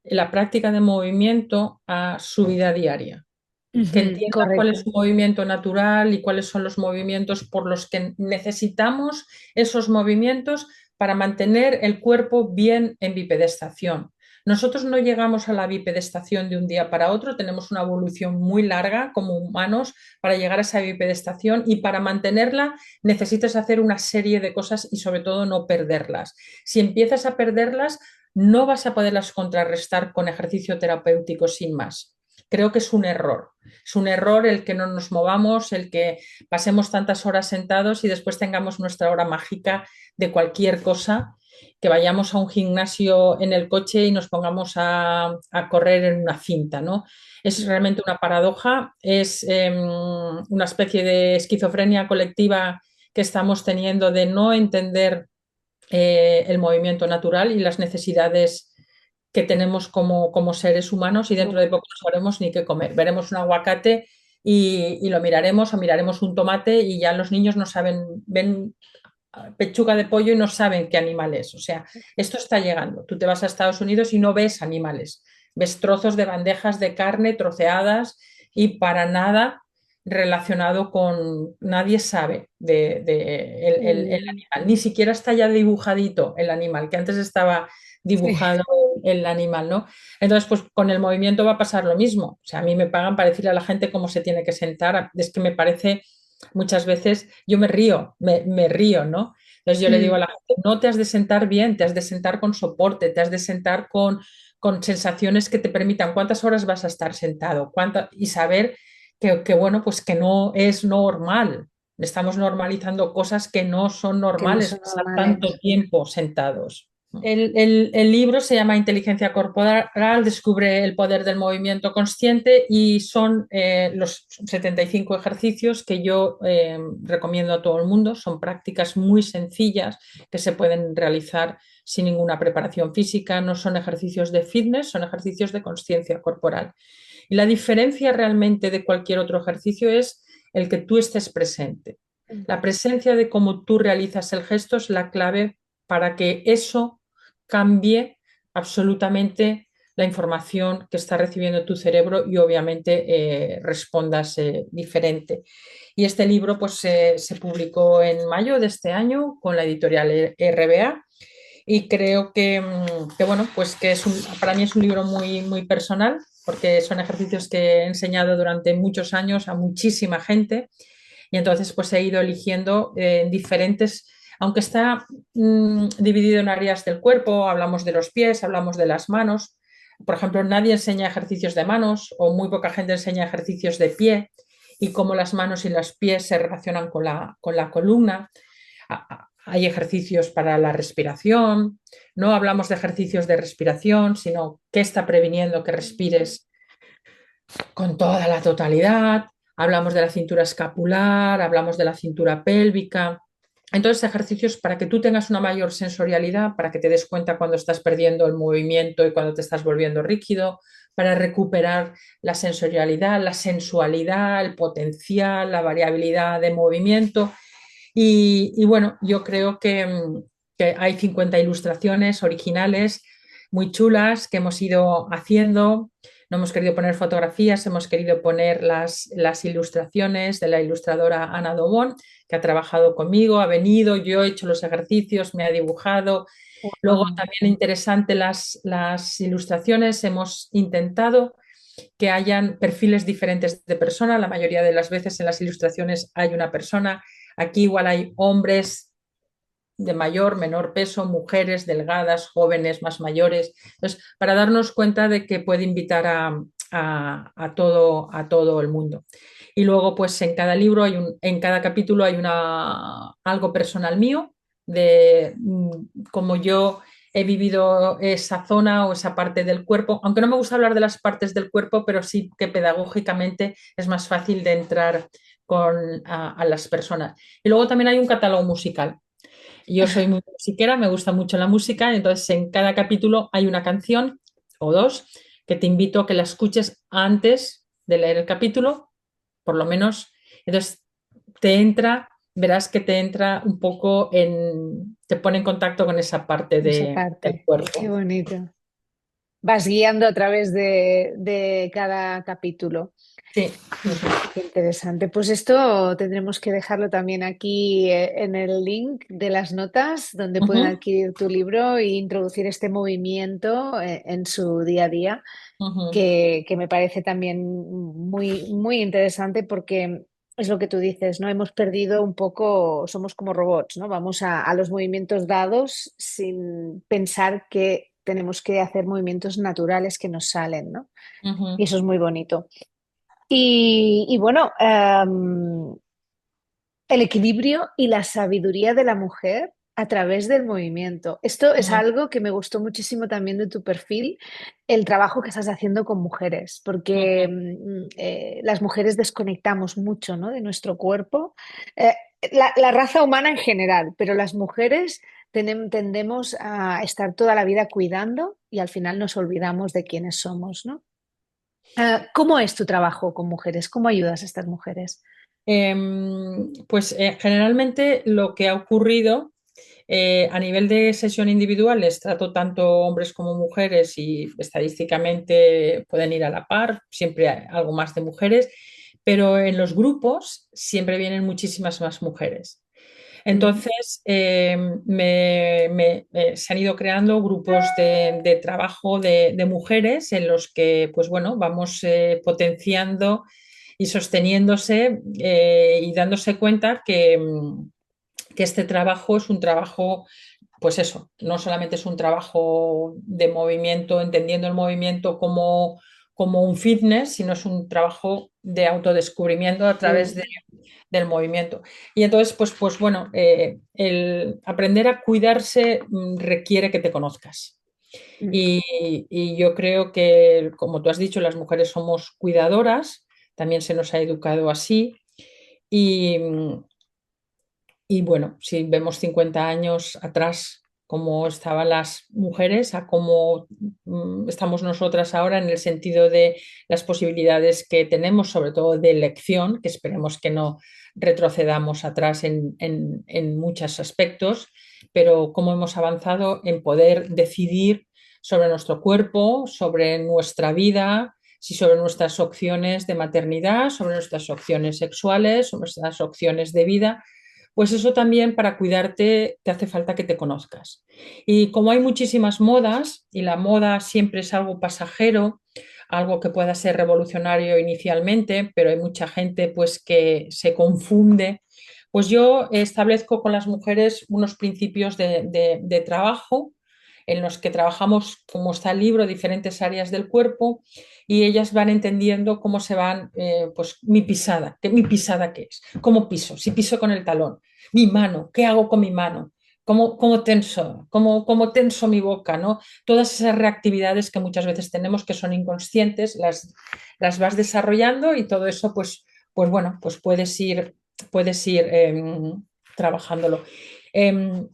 la práctica de movimiento a su vida diaria, que ujú, entienda cuál es correcto. su movimiento natural y cuáles son los movimientos por los que necesitamos esos movimientos para mantener el cuerpo bien en bipedestación. Nosotros no llegamos a la bipedestación de un día para otro, tenemos una evolución muy larga como humanos para llegar a esa bipedestación y para mantenerla necesitas hacer una serie de cosas y sobre todo no perderlas. Si empiezas a perderlas, no vas a poderlas contrarrestar con ejercicio terapéutico sin más. Creo que es un error. Es un error el que no nos movamos, el que pasemos tantas horas sentados y después tengamos nuestra hora mágica de cualquier cosa, que vayamos a un gimnasio en el coche y nos pongamos a correr en una cinta, ¿no? Es realmente una paradoja, es una especie de esquizofrenia colectiva que estamos teniendo de no entender el movimiento natural y las necesidades que tenemos como seres humanos y dentro de poco no sabremos ni qué comer. Veremos un aguacate y lo miraremos o miraremos un tomate y ya los niños no saben, ven pechuga de pollo y no saben qué animal es. O sea, esto está llegando. Tú te vas a Estados Unidos y no ves animales, ves trozos de bandejas de carne troceadas y para nada relacionado con, nadie sabe el Mm, animal, ni siquiera está ya dibujadito el animal, que antes estaba sí. dibujado el animal, ¿no? Entonces, pues con el movimiento va a pasar lo mismo. O sea, a mí me pagan para decirle a la gente cómo se tiene que sentar. Es que me parece, muchas veces, yo me río, me río, ¿no? Entonces yo le digo a Mm, la gente, no te has de sentar bien, te has de sentar con soporte, te has de sentar con sensaciones que te permitan cuántas horas vas a estar sentado, y saber bueno, pues que no es normal. Estamos normalizando cosas que no son que no normales, son pasar tanto normales. tiempo sentados. El libro se llama Inteligencia Corporal, descubre el poder del movimiento consciente y son los 75 ejercicios que yo recomiendo a todo el mundo. Son prácticas muy sencillas que se pueden realizar sin ninguna preparación física, no son ejercicios de fitness, son ejercicios de conciencia corporal. Y la diferencia realmente de cualquier otro ejercicio es el que tú estés presente. La presencia de cómo tú realizas el gesto es la clave para que eso cambie absolutamente la información que está recibiendo tu cerebro y obviamente respondas diferente. Y este libro pues se publicó en mayo de este año con la editorial RBA y creo que bueno, pues que para mí es un libro muy, muy personal porque son ejercicios que he enseñado durante muchos años a muchísima gente y entonces pues he ido eligiendo diferentes, aunque está dividido en áreas del cuerpo, hablamos de los pies, hablamos de las manos. Por ejemplo, nadie enseña ejercicios de manos o muy poca gente enseña ejercicios de pie y cómo las manos y los pies se relacionan con la columna. Hay ejercicios para la respiración, no hablamos de ejercicios de respiración, sino qué está previniendo que respires con toda la totalidad. Hablamos de la cintura escapular, hablamos de la cintura pélvica. Entonces, ejercicios para que tú tengas una mayor sensorialidad, para que te des cuenta cuando estás perdiendo el movimiento y cuando te estás volviendo rígido, para recuperar la sensorialidad, la sensualidad, el potencial, la variabilidad de movimiento. Y bueno, yo creo que hay 50 ilustraciones originales muy chulas que hemos ido haciendo. No hemos querido poner fotografías, hemos querido poner las ilustraciones de la ilustradora Ana Dobón, que ha trabajado conmigo, ha venido, yo he hecho los ejercicios, me ha dibujado. Luego Wow. también interesante las ilustraciones, hemos intentado que hayan perfiles diferentes de persona. La mayoría de las veces en las ilustraciones hay una persona. Aquí igual hay hombres de mayor, menor peso, mujeres delgadas, jóvenes, más mayores. Entonces, para darnos cuenta de que puede invitar a todo el mundo. Y luego, pues en cada libro, en cada capítulo hay algo personal mío de cómo yo he vivido esa zona o esa parte del cuerpo, aunque no me gusta hablar de las partes del cuerpo, pero sí que pedagógicamente es más fácil de entrar a las personas. Y luego también hay un catálogo musical. Yo soy muy musiquera, me gusta mucho la música, entonces en cada capítulo hay una canción o dos que te invito a que la escuches antes de leer el capítulo, por lo menos. Entonces verás que te entra un poco te pone en contacto con esa parte Esa del parte. Qué cuerpo. bonito. Vas guiando a través de cada capítulo. Sí. Qué interesante. Pues esto tendremos que dejarlo también aquí en el link de las notas donde pueden Ujú, adquirir tu libro e introducir este movimiento en su día a día, ujú, que me parece también muy, muy interesante porque es lo que tú dices, ¿no? Hemos perdido un poco, somos como robots, ¿no? Vamos a los movimientos dados sin pensar que tenemos que hacer movimientos naturales que nos salen, ¿no? Y ujú, eso es muy bonito. Y bueno, el equilibrio y la sabiduría de la mujer a través del movimiento. Esto es ujú, algo que me gustó muchísimo también de tu perfil, el trabajo que estás haciendo con mujeres, porque ujú. las mujeres desconectamos mucho, ¿no? De nuestro cuerpo. Eh, la raza humana en general, pero las mujeres tendemos a estar toda la vida cuidando y al final nos olvidamos de quiénes somos, ¿no? ¿Cómo es tu trabajo con mujeres? ¿Cómo ayudas a estas mujeres? Pues generalmente lo que ha ocurrido a nivel de sesión individual les trato tanto hombres como mujeres y estadísticamente pueden ir a la par, siempre hay algo más de mujeres, pero en los grupos siempre vienen muchísimas más mujeres. Mm. Entonces, se han ido creando grupos de trabajo de mujeres en los que, pues bueno, vamos potenciando y sosteniéndose y dándose cuenta que este trabajo es un trabajo, pues eso, no solamente es un trabajo de movimiento, entendiendo el movimiento como un fitness, sino es un trabajo de autodescubrimiento a través Sí. del movimiento. Y entonces, pues bueno, el aprender a cuidarse requiere que te conozcas. Mm. Y yo creo que, como tú has dicho, las mujeres somos cuidadoras, también se nos ha educado así. Y, y bueno, si vemos 50 años atrás cómo estaban las mujeres a cómo estamos nosotras ahora en el sentido de las posibilidades que tenemos, sobre todo de elección, que esperemos que no retrocedamos atrás en muchos aspectos, pero cómo hemos avanzado en poder decidir sobre nuestro cuerpo, sobre nuestra vida, si sobre nuestras opciones de maternidad, sobre nuestras opciones sexuales, sobre nuestras opciones de vida. Pues eso también para cuidarte te hace falta que te conozcas. Y como hay muchísimas modas y la moda siempre es algo pasajero, algo que pueda ser revolucionario inicialmente, pero hay mucha gente pues que se confunde, pues yo establezco con las mujeres unos principios de trabajo en los que trabajamos, como está el libro, diferentes áreas del cuerpo y ellas van entendiendo cómo se van, pues mi pisada qué es, cómo piso, si piso con el talón, Mi mano, ¿qué hago con mi mano? ¿Cómo tenso? ¿Cómo tenso mi boca? ¿No? Todas esas reactividades que muchas veces tenemos que son inconscientes, las vas desarrollando y todo eso, pues bueno, pues puedes ir trabajándolo. Em,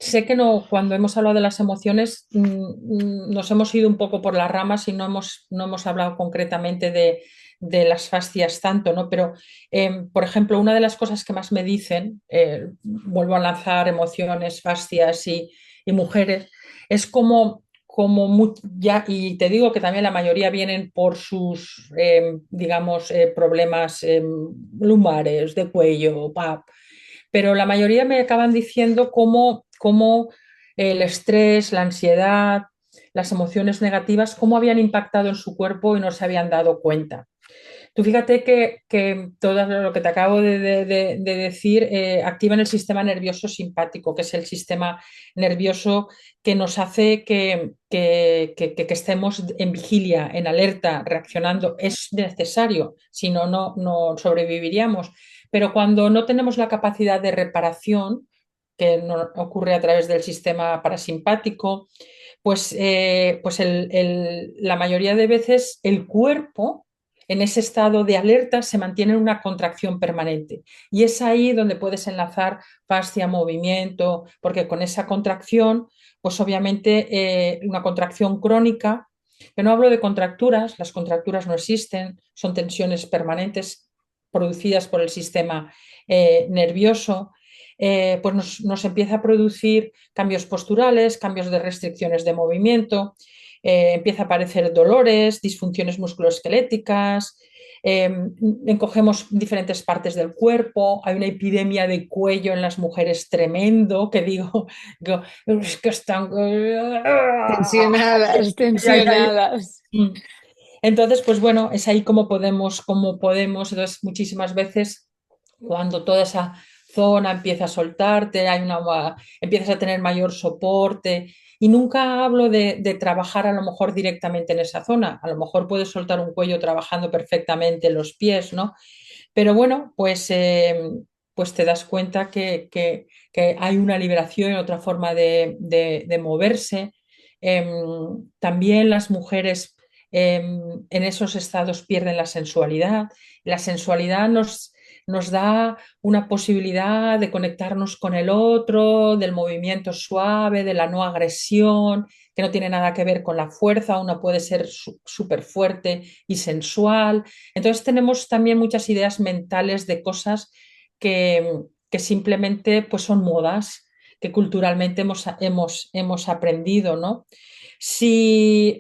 Sé que no, cuando hemos hablado de las emociones, nos hemos ido un poco por las ramas y no hemos hablado concretamente de las fascias tanto, ¿no? Pero, por ejemplo, una de las cosas que más me dicen, vuelvo a lanzar emociones, fascias y mujeres, es ya, y te digo que también la mayoría vienen por sus, digamos, problemas lumbares, de cuello, pero la mayoría me acaban diciendo cómo el estrés, la ansiedad, las emociones negativas, cómo habían impactado en su cuerpo y no se habían dado cuenta. Tú fíjate que todo lo que te acabo de decir activan el sistema nervioso simpático, que es el sistema nervioso que nos hace que estemos en vigilia, en alerta, reaccionando. Es necesario, si no, no sobreviviríamos. Pero cuando no tenemos la capacidad de reparación, que no ocurre a través del sistema parasimpático, pues la mayoría de veces el cuerpo en ese estado de alerta se mantiene en una contracción permanente. Y es ahí donde puedes enlazar fascia, movimiento, porque con esa contracción, pues obviamente una contracción crónica, que no hablo de contracturas, las contracturas no existen, son tensiones permanentes producidas por el sistema nervioso, pues nos empieza a producir cambios posturales, cambios de restricciones de movimiento, empieza a aparecer dolores, disfunciones musculoesqueléticas, eh, encogemos diferentes partes del cuerpo, hay una epidemia de cuello en las mujeres tremendo, que digo, es que están... Tensionadas, tensionadas. Entonces, pues bueno, es ahí como podemos. Entonces, muchísimas veces cuando toda esa zona empieza a soltarte, empiezas a tener mayor soporte. Y nunca hablo de trabajar a lo mejor directamente en esa zona. A lo mejor puedes soltar un cuello trabajando perfectamente los pies, ¿no? Pero bueno, pues te das cuenta que hay una liberación, otra forma de moverse. También las mujeres en esos estados pierden la sensualidad. La sensualidad nos da una posibilidad de conectarnos con el otro, del movimiento suave, de la no agresión, que no tiene nada que ver con la fuerza. Una puede ser súper fuerte y sensual. Entonces tenemos también muchas ideas mentales de cosas que simplemente pues, son modas que culturalmente hemos aprendido, ¿no? Si,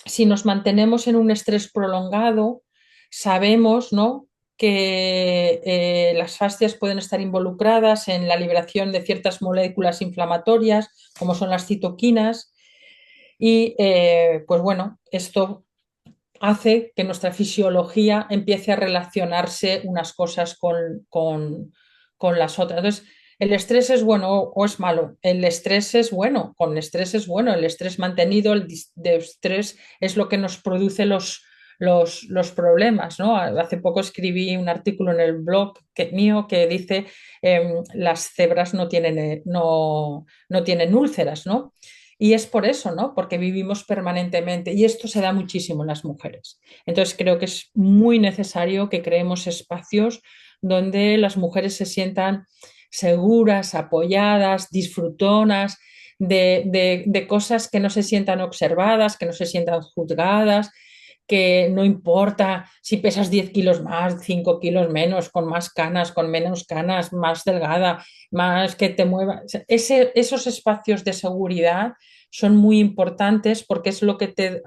si nos mantenemos en un estrés prolongado, sabemos, ¿no?, que las fascias pueden estar involucradas en la liberación de ciertas moléculas inflamatorias, como son las citoquinas, y pues bueno, esto hace que nuestra fisiología empiece a relacionarse unas cosas con las otras. Entonces, ¿el estrés es bueno o es malo? El estrés es bueno, con estrés es bueno, el estrés mantenido, de estrés es lo que nos produce los problemas, ¿no? Hace poco escribí un artículo en el blog mío que dice las cebras no tienen úlceras, ¿no? Y es por eso, ¿no? Porque vivimos permanentemente y esto se da muchísimo en las mujeres. Entonces creo que es muy necesario que creemos espacios donde las mujeres se sientan seguras, apoyadas, disfrutonas de cosas que no se sientan observadas, que no se sientan juzgadas, que no importa si pesas 10 kilos más, 5 kilos menos, con más canas, con menos canas, más delgada, más que te mueva. Esos espacios de seguridad son muy importantes porque es lo que te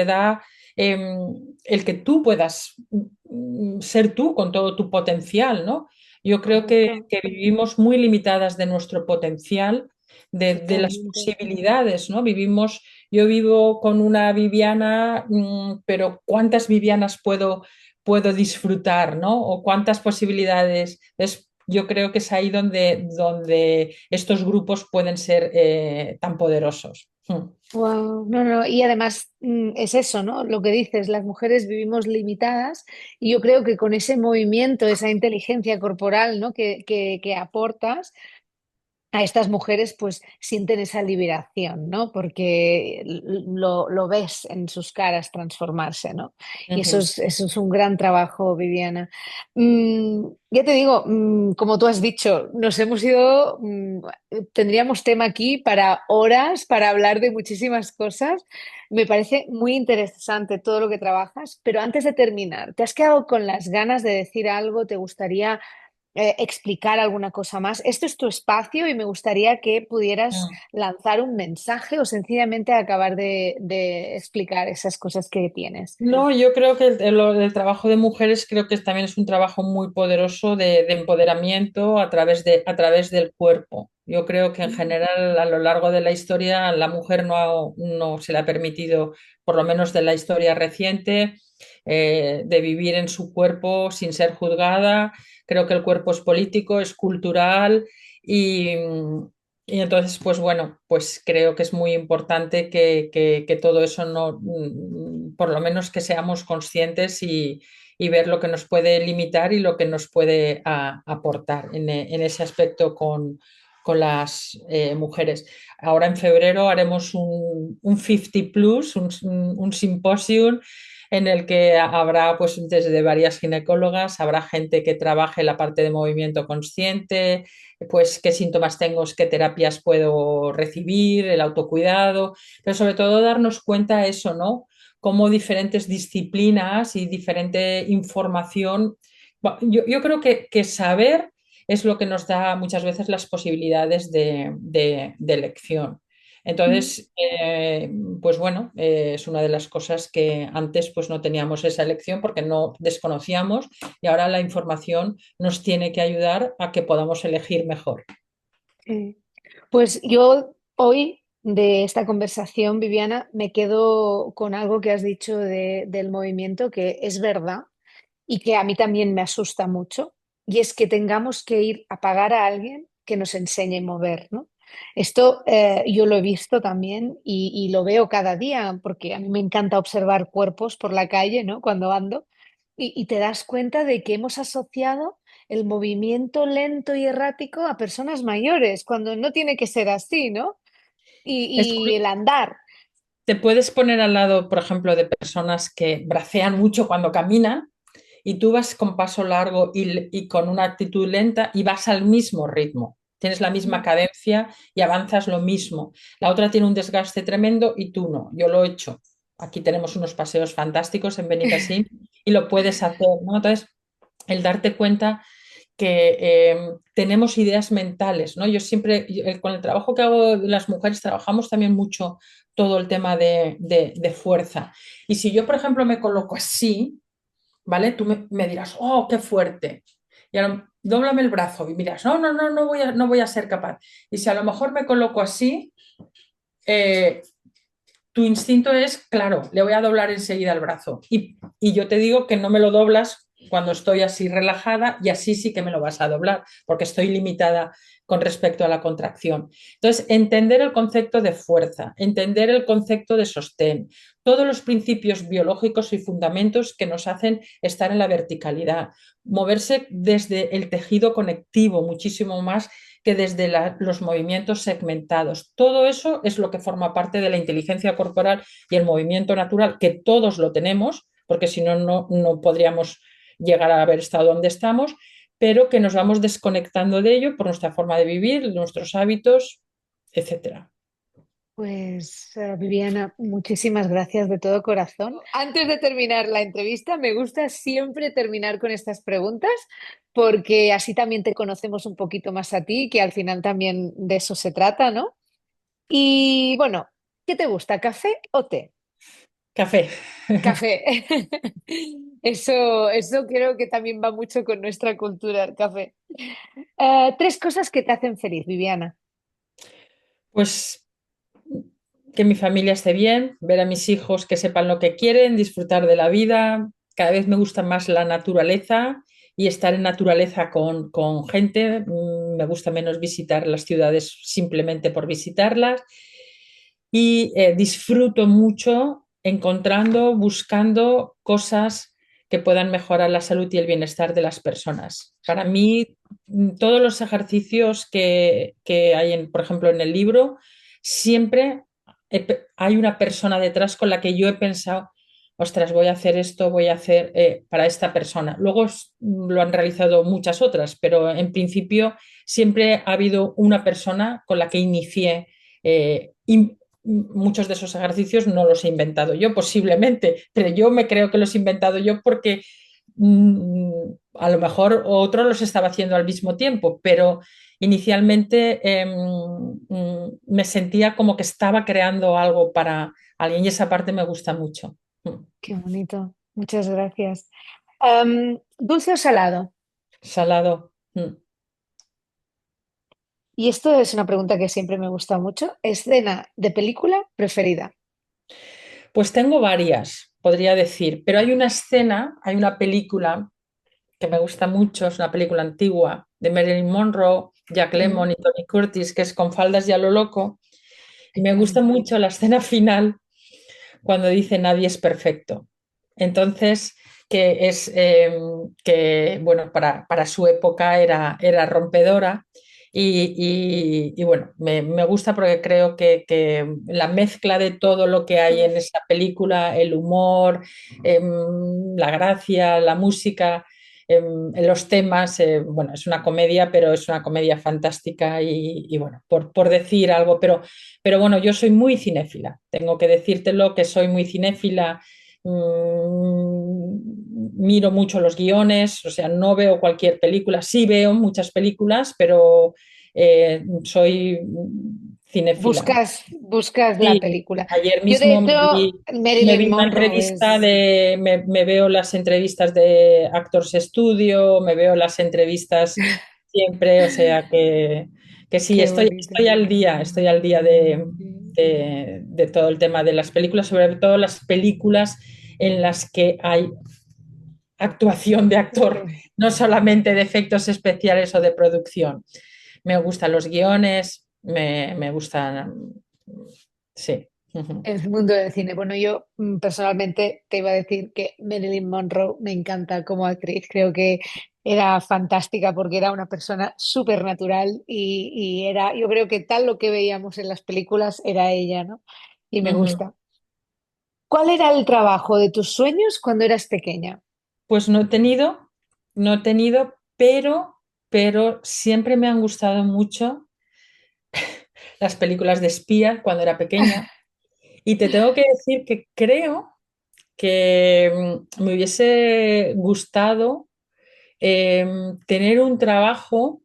da el que tú puedas ser tú con todo tu potencial, ¿no? Yo creo que vivimos muy limitadas de nuestro potencial, de las Totalmente. posibilidades, ¿no? Yo vivo con una Viviana, pero ¿cuántas Vivianas puedo disfrutar, ¿no? O cuántas posibilidades. Yo creo que es ahí donde estos grupos pueden ser tan poderosos. Wow, no, no, y además es eso, ¿no? Lo que dices, las mujeres vivimos limitadas y yo creo que con ese movimiento, esa inteligencia corporal, ¿no? que aportas, a estas mujeres pues sienten esa liberación, ¿no? Porque lo ves en sus caras transformarse, ¿no? Y Ujú. eso es un gran trabajo, Viviana. Ya te digo, como tú has dicho, nos hemos ido, tendríamos tema aquí para horas, para hablar de muchísimas cosas. Me parece muy interesante todo lo que trabajas, pero antes de terminar, ¿te has quedado con las ganas de decir algo? ¿Te gustaría explicar alguna cosa más? Esto es tu espacio y me gustaría que pudieras Mm. lanzar un mensaje o sencillamente acabar de explicar esas cosas que tienes. No, yo creo que el trabajo de mujeres creo que también es un trabajo muy poderoso de empoderamiento a través del cuerpo. Yo creo que en general a lo largo de la historia la mujer no se le ha permitido, por lo menos de la historia reciente, de vivir en su cuerpo sin ser juzgada. Creo que el cuerpo es político, es cultural y, y entonces, pues bueno, pues creo que es muy importante que todo eso no, por lo menos que seamos conscientes y ver lo que nos puede limitar y lo que nos puede aportar en ese aspecto con las mujeres. Ahora en febrero haremos un 50 Plus, un simposium en el que habrá pues desde varias ginecólogas, habrá gente que trabaje la parte de movimiento consciente, pues qué síntomas tengo, qué terapias puedo recibir, el autocuidado, pero sobre todo darnos cuenta de eso, ¿no? Cómo diferentes disciplinas y diferente información, yo creo que saber es lo que nos da muchas veces las posibilidades de elección. Entonces, pues bueno, es una de las cosas que antes pues no teníamos esa elección porque no desconocíamos y ahora la información nos tiene que ayudar a que podamos elegir mejor. Sí. Pues yo hoy de esta conversación, Viviana, me quedo con algo que has dicho del movimiento, que es verdad y que a mí también me asusta mucho, y es que tengamos que ir a pagar a alguien que nos enseñe a mover, ¿no? Esto yo lo he visto también y lo veo cada día, porque a mí me encanta observar cuerpos por la calle, ¿no? Cuando ando, y te das cuenta de que hemos asociado el movimiento lento y errático a personas mayores, cuando no tiene que ser así, ¿no? Es Y el andar. Te puedes poner al lado, por ejemplo, de personas que bracean mucho cuando caminan y tú vas con paso largo y con una actitud lenta y vas al mismo ritmo. Tienes la misma cadencia y avanzas lo mismo. La otra tiene un desgaste tremendo y tú no. Yo lo he hecho. Aquí tenemos unos paseos fantásticos en Benicassim y lo puedes hacer, ¿no? Entonces, el darte cuenta que tenemos ideas mentales, ¿no? Yo siempre, con el trabajo que hago de las mujeres, trabajamos también mucho todo el tema de fuerza. Y si yo, por ejemplo, me coloco así, ¿vale? Tú me dirás, oh, qué fuerte. Y ahora, dóblame el brazo y miras, no voy a ser capaz. Y si a lo mejor me coloco así, eh, tu instinto es, claro, le voy a doblar enseguida el brazo. Y yo te digo que no me lo doblas cuando estoy así relajada y así sí que me lo vas a doblar, porque estoy limitada con respecto a la contracción. Entonces, entender el concepto de fuerza, entender el concepto de sostén, todos los principios biológicos y fundamentos que nos hacen estar en la verticalidad, moverse desde el tejido conectivo muchísimo más que desde los movimientos segmentados. Todo eso es lo que forma parte de la inteligencia corporal y el movimiento natural, que todos lo tenemos, porque si no, no podríamos llegar a haber estado donde estamos, pero que nos vamos desconectando de ello por nuestra forma de vivir, nuestros hábitos, etcétera. Pues Viviana, muchísimas gracias de todo corazón. Antes de terminar la entrevista, me gusta siempre terminar con estas preguntas porque así también te conocemos un poquito más a ti, que al final también de eso se trata, ¿no? Y bueno, ¿qué te gusta, café o té? Café. Café. Eso creo que también va mucho con nuestra cultura, el café. Tres cosas que te hacen feliz, Viviana. Pues que mi familia esté bien, ver a mis hijos que sepan lo que quieren, disfrutar de la vida. Cada vez me gusta más la naturaleza y estar en naturaleza con gente. Me gusta menos visitar las ciudades simplemente por visitarlas. y disfruto mucho encontrando, buscando cosas que puedan mejorar la salud y el bienestar de las personas. Para mí, todos los ejercicios que hay, por ejemplo, en el libro, siempre hay una persona detrás con la que yo he pensado, ostras, voy a hacer esto, voy a hacer para esta persona. Luego lo han realizado muchas otras, pero en principio siempre ha habido una persona con la que inicié. Muchos de esos ejercicios no los he inventado yo, posiblemente, pero yo me creo que los he inventado yo porque a lo mejor otro los estaba haciendo al mismo tiempo, pero inicialmente me sentía como que estaba creando algo para alguien y esa parte me gusta mucho. Qué bonito. Muchas gracias. ¿Dulce o salado? Salado. Y esto es una pregunta que siempre me gusta mucho. ¿Escena de película preferida? Pues tengo varias, podría decir, pero hay una escena, hay una película que me gusta mucho, es una película antigua de Marilyn Monroe, Jack Mm, Lemmon y Tony Curtis, que es Con faldas y a lo loco, y me qué gusta bonito. mucho la escena final cuando dice nadie es perfecto. Entonces, que es que, bueno, para su época era rompedora y bueno, me gusta porque creo que la mezcla de todo lo que hay en esa película, el humor, la gracia, la música, los temas, bueno, es una comedia, pero es una comedia fantástica y bueno, por decir algo, pero bueno, yo soy muy cinéfila, tengo que decírtelo que soy muy cinéfila, miro mucho los guiones, o sea, no veo cualquier película, sí veo muchas películas, pero soy cinéfila. Buscas la Sí, película. ayer Yo, de mismo hecho, me Marilyn vi una Monroe entrevista es... me veo las entrevistas de Actors Studio, me veo las entrevistas siempre, o sea que sí, Qué bonito. estoy al día de todo el tema de las películas, sobre todo las películas en las que hay actuación de actor, Sí. no solamente de efectos especiales o de producción. Me gustan los guiones, me gustan, sí. En el mundo del cine. Bueno, yo personalmente te iba a decir que Marilyn Monroe me encanta como actriz. Creo que era fantástica porque era una persona súper natural y era, yo creo que tal lo que veíamos en las películas era ella, ¿no? Y me Ujú. gusta. ¿Cuál era el trabajo de tus sueños cuando eras pequeña? Pues no he tenido, pero siempre me han gustado mucho las películas de espía cuando era pequeña. Y te tengo que decir que creo que me hubiese gustado tener un trabajo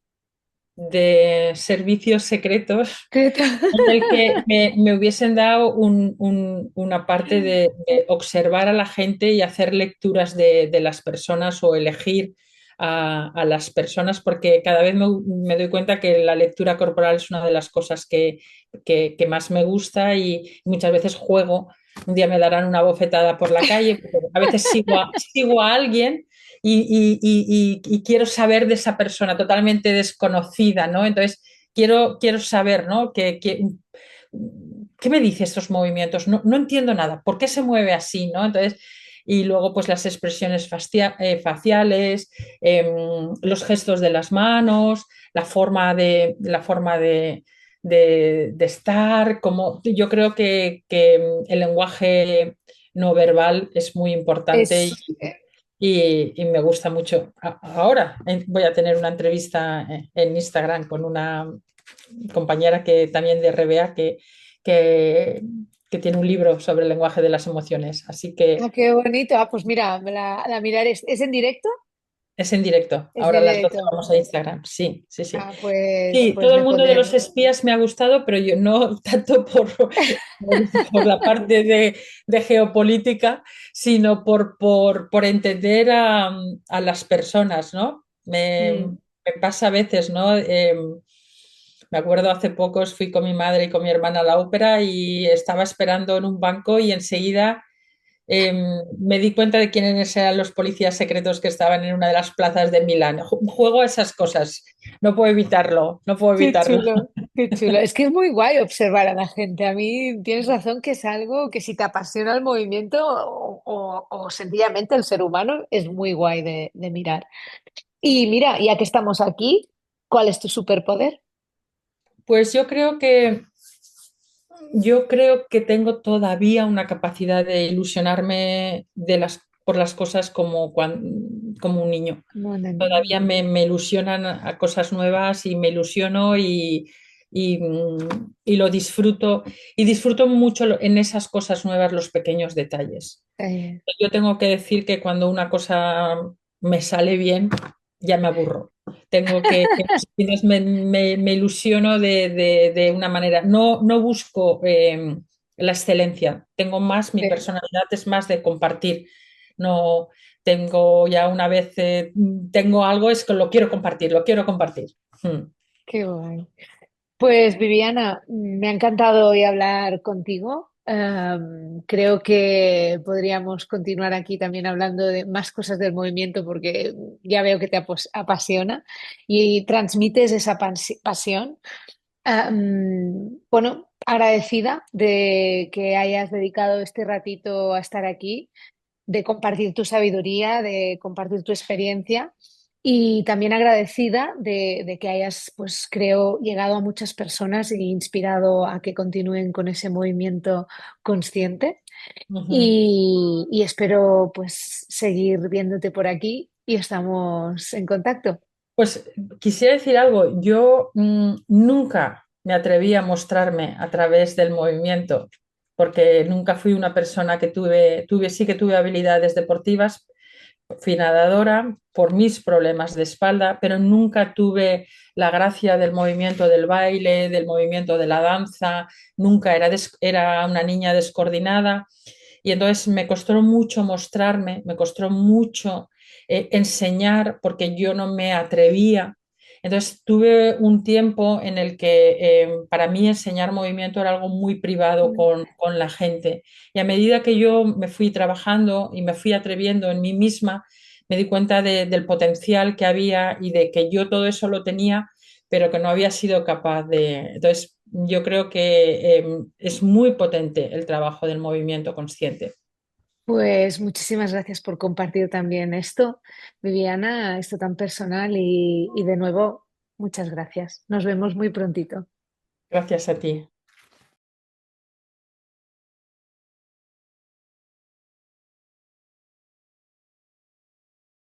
de servicios secretos ¿Qué tal? en el que me hubiesen dado una parte de observar a la gente y hacer lecturas de las personas o elegir a las personas, porque cada vez me doy cuenta que la lectura corporal es una de las cosas que más me gusta y muchas veces juego. Un día me darán una bofetada por la calle, porque a veces sigo a alguien. Y quiero saber de esa persona totalmente desconocida, ¿no? Entonces, quiero saber, ¿no? ¿Qué me dice estos movimientos? No entiendo nada. ¿Por qué se mueve así, ¿no? Entonces, y luego, pues las expresiones faciales, los gestos de las manos, la forma de estar, como yo creo que el lenguaje no verbal es muy importante Es, y me gusta mucho. Ahora voy a tener una entrevista en Instagram con una compañera que también de RBA que, que tiene un libro sobre el lenguaje de las emociones. Así que qué bonito. Ah, pues mira, la miraré. ¿Es en directo? es en directo. Es Ahora en a las 12 directo. vamos a Instagram. Sí, sí, sí. Ah, Sí, pues todo el me mundo de pondré. los espías me ha gustado, pero yo no tanto por la parte de geopolítica, sino por entender a las personas, ¿no? Mm. Me pasa a veces, ¿no? Me acuerdo hace pocos fui con mi madre y con mi hermana a la ópera y estaba esperando en un banco y enseguida me di cuenta de quiénes eran los policías secretos que estaban en una de las plazas de Milán. Juego a esas cosas, no puedo evitarlo, no puedo Qué evitarlo. chulo. Qué chulo. Es que es muy guay observar a la gente. A mí tienes razón que es algo que si te apasiona el movimiento o sencillamente el ser humano es muy guay de mirar. Y mira, ya que estamos aquí, ¿cuál es tu superpoder? Pues yo creo que tengo todavía una capacidad de ilusionarme por las cosas como un niño. Bueno, Todavía me ilusionan a cosas nuevas y me ilusiono y lo disfruto. Y disfruto mucho en esas cosas nuevas los pequeños detalles. eh, Yo tengo que decir que cuando una cosa me sale bien, ya me aburro. Entonces me ilusiono de una manera. No busco la excelencia. Tengo más, mi sí, personalidad es más de compartir. No tengo ya una vez, tengo algo, es que lo quiero compartir, lo quiero compartir. Mm. qué guay. Pues Viviana, me ha encantado hoy hablar contigo. Creo que podríamos continuar aquí también hablando de más cosas del movimiento porque ya veo que te apasiona y transmites esa pasión. Bueno, agradecida de que hayas dedicado este ratito a estar aquí, de compartir tu sabiduría, de compartir tu experiencia y también agradecida de que hayas, pues creo, llegado a muchas personas e inspirado a que continúen con ese movimiento consciente Ujú. y espero pues seguir viéndote por aquí y estamos en contacto. Pues quisiera decir algo. Yo nunca me atreví a mostrarme a través del movimiento, porque nunca fui una persona sí que tuve habilidades deportivas, fui nadadora por mis problemas de espalda, pero nunca tuve la gracia del movimiento del baile, del movimiento de la danza, nunca era una niña descoordinada y entonces me costó mucho mostrarme, me costó mucho enseñar porque yo no me atrevía. Entonces tuve un tiempo en el que para mí enseñar movimiento era algo muy privado con la gente. Y a medida que yo me fui trabajando y me fui atreviendo en mí misma, me di cuenta del potencial que había y de que yo todo eso lo tenía, pero que no había sido capaz de. Entonces, yo creo que es muy potente el trabajo del movimiento consciente. Pues muchísimas gracias por compartir también esto, Viviana, esto tan personal y de nuevo, muchas gracias. Nos vemos muy prontito. Gracias a ti.